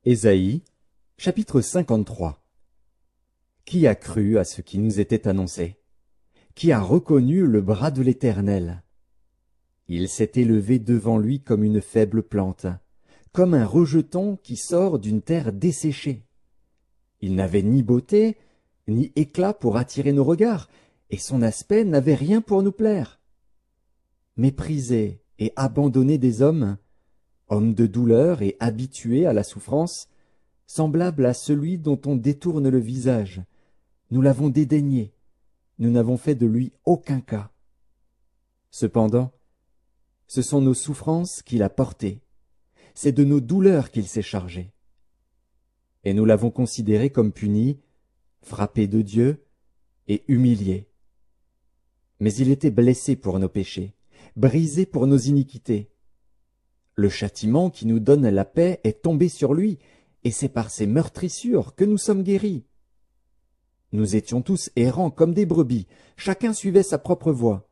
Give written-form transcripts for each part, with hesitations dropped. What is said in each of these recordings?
Ésaïe, chapitre 53. Qui a cru à ce qui nous était annoncé? Qui a reconnu le bras de l'Éternel? Il s'est élevé devant lui comme une faible plante, comme un rejeton qui sort d'une terre desséchée. Il n'avait ni beauté, ni éclat pour attirer nos regards, et son aspect n'avait rien pour nous plaire. Méprisé et abandonné des hommes, homme de douleur et habitué à la souffrance, semblable à celui dont on détourne le visage, nous l'avons dédaigné, nous n'avons fait de lui aucun cas. Cependant, ce sont nos souffrances qu'il a portées, c'est de nos douleurs qu'il s'est chargé. Et nous l'avons considéré comme puni, frappé de Dieu et humilié. Mais il était blessé pour nos péchés, brisé pour nos iniquités. Le châtiment qui nous donne la paix est tombé sur lui, et c'est par ses meurtrissures que nous sommes guéris. Nous étions tous errants comme des brebis, chacun suivait sa propre voie.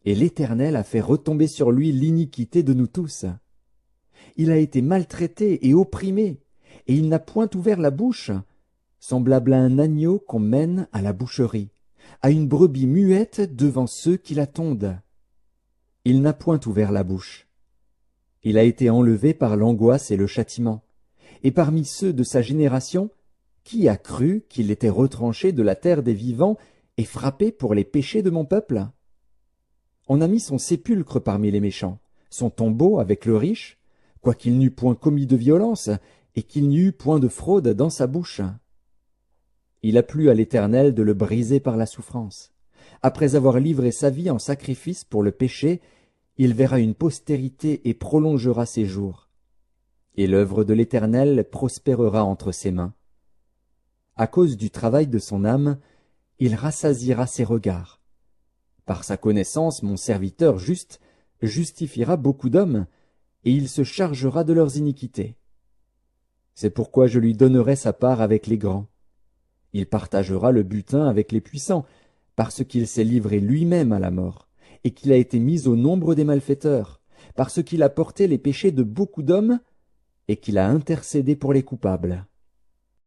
Et l'Éternel a fait retomber sur lui l'iniquité de nous tous. Il a été maltraité et opprimé, et il n'a point ouvert la bouche, semblable à un agneau qu'on mène à la boucherie, à une brebis muette devant ceux qui la tondent. Il n'a point ouvert la bouche. Il a été enlevé par l'angoisse et le châtiment. Et parmi ceux de sa génération, qui a cru qu'il était retranché de la terre des vivants et frappé pour les péchés de mon peuple? On a mis son sépulcre parmi les méchants, son tombeau avec le riche, quoiqu'il n'eût point commis de violence et qu'il n'y eût point de fraude dans sa bouche. Il a plu à l'Éternel de le briser par la souffrance. Après avoir livré sa vie en sacrifice pour le péché, il verra une postérité et prolongera ses jours. Et l'œuvre de l'Éternel prospérera entre ses mains. À cause du travail de son âme, il rassasiera ses regards. Par sa connaissance, mon serviteur juste justifiera beaucoup d'hommes, et il se chargera de leurs iniquités. C'est pourquoi je lui donnerai sa part avec les grands. Il partagera le butin avec les puissants, parce qu'il s'est livré lui-même à la mort, et qu'il a été mis au nombre des malfaiteurs, parce qu'il a porté les péchés de beaucoup d'hommes, et qu'il a intercédé pour les coupables.